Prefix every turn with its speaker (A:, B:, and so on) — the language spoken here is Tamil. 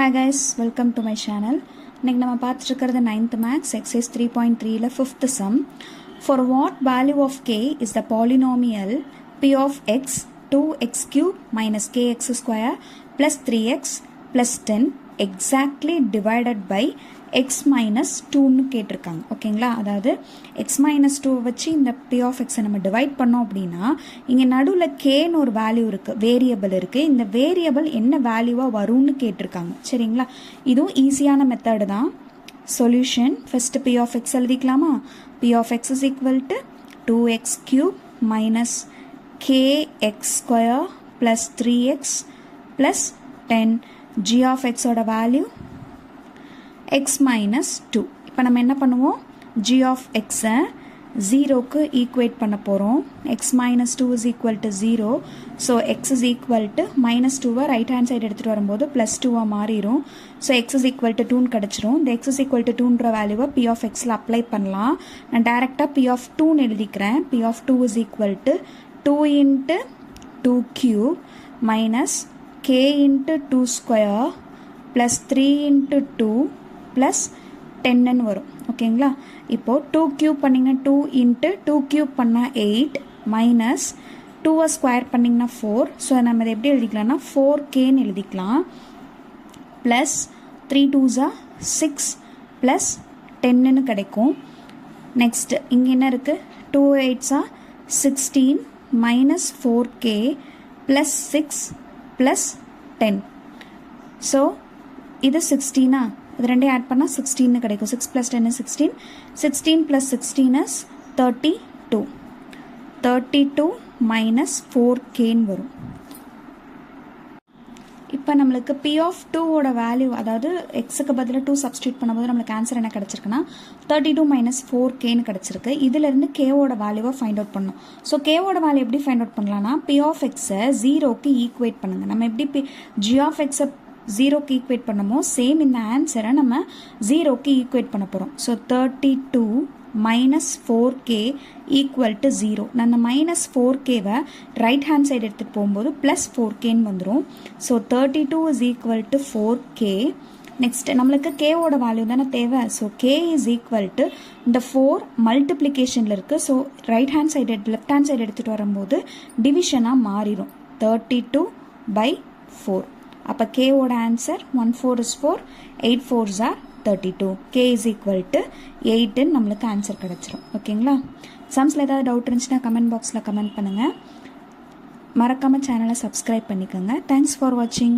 A: Hi guys, welcome to my channel. இன்னைக்கு நம்ம பார்த்துட்டு இருக்கிறது 9th maths exercise 3.3ல 5th sum. For what value of k is the polynomial p of x 2x cube minus kx square plus 3x plus 10 exactly divided by x minus 2ன்னு கேட்டிருக்காங்க. ஓகேங்களா, அதாவது x minus 2 வச்சு இந்த p of x நம்ம டிவைட் பண்ணோம் அப்படின்னா இங்கே நடுவில் கேன்னு ஒரு வேல்யூ இருக்குது, வேரியபிள் இருக்குது. இந்த வேரியபிள் என்ன வேல்யூவாக வரும்னு கேட்டிருக்காங்க. சரிங்களா, இதுவும் ஈஸியான மெத்தடு தான். Solution first p of x எழுதிக்கலாமா? p of x is equal to 2x cube minus kx square plus 3x plus 10 g of x ஓட வேல்யூ x minus 2. இப்போ நம்ம என்ன பண்ணுவோம், g of x-ஐ 0க்கு ஈக்குவேட் பண்ண போகிறோம். x minus 2 is equal to 0. So x is equal to minus 2-வை ரைட் ஹேண்ட் சைடு எடுத்துகிட்டு வரும்போது ப்ளஸ் 2-ஆக மாறிடும். So x is equal to 2ன்னு கிடச்சிரும். இந்த x is equal to 2ன்ற வேல்யூவை p of x-ல் அப்ளை பண்ணலாம். நான் டேரெக்டாக p of 2ன்னு எழுதிக்கிறேன். p of 2 is equal to 2 into 2 cube minus k into 2 square plus 3 into 2 plus 10ன்னு வரும். ஓகேங்களா, இப்போது 2 க்யூப் பண்ணிங்கன்னா 2 இன்ட்டு 2 க்யூப் பண்ணால் 8 மைனஸ் 2-ஐ ஸ்கொயர் பண்ணிங்கன்னா 4. ஸோ நம்ம இதை எப்படி எழுதிக்கலாம்னா 4kன்னு எழுதிக்கலாம். ப்ளஸ் 3 2s 6 ப்ளஸ் 10ன்னு கிடைக்கும். நெக்ஸ்ட்டு இங்கே என்ன இருக்குது, 2 8s 16 minus 4k plus 6 plus 10. So இது 16-ஆ, இது ரெண்டையும் ஆட் பண்ணால் 16 கிடைக்கும். 6 + 10 is 16. 16 + 16 is 32. 32 மைனஸ் 4kன்னு வரும். இப்போ நம்மளுக்கு p of 2ஓட வேல்யூ, அதாவது எக்ஸுக்கு பதிலாக 2 சப்ஸ்டியூட் பண்ணும்போது நம்மளுக்கு ஆன்சர் என்ன கிடச்சிருக்குன்னா 32 மைனஸ் 4kன்னு கிடச்சிருக்கு. இதிலேருந்து கேவோட வேல்யூவை ஃபைண்ட் அவுட் பண்ணணும். ஸோ கேவோட வேல்யூ எப்படி ஃபைண்ட் அவுட் பண்ணலான்னா p of x-ஐ 0க்கு ஈக்குவேட் பண்ணுங்கள். நம்ம எப்படி g of x-ஐ 0க்கு ஈக்குவேட் பண்ணமோ சேம் இந்த ஆன்சரை நம்ம 0க்கு ஈக்குவேட் பண்ண போகிறோம். So 32 minus 4k equal to 0. நான் மைனஸ் 4kவை ரைட் ஹேண்ட் சைடு எடுத்துகிட்டு போகும்போது ப்ளஸ் 4kன்னு வந்துடும். So 32 is equal to 4k. Next நம்மளுக்கு கேவோட வேல்யூ தானே தேவை. So k is equal to இந்த 4 மல்டிப்ளிகேஷனில் இருக்குது. So right hand side left hand side எடுத்துகிட்டு வரும்போது டிவிஷனாக மாறிடும். 32/4. அப்போ கேவோட answer 1 4 is 4, 8 4s are 32. k is equal to 8ன்னு நம்மளுக்கு ஆன்சர் கிடச்சிரும். ஓகேங்களா, சம்ஸில் ஏதாவது டவுட் இருந்துச்சுன்னா கமெண்ட் பாக்ஸில் கமெண்ட் பண்ணுங்கள். மறக்காமல் சேனலை சப்ஸ்கிரைப் பண்ணிக்கோங்க. தேங்க்ஸ் ஃபார் வாட்சிங்.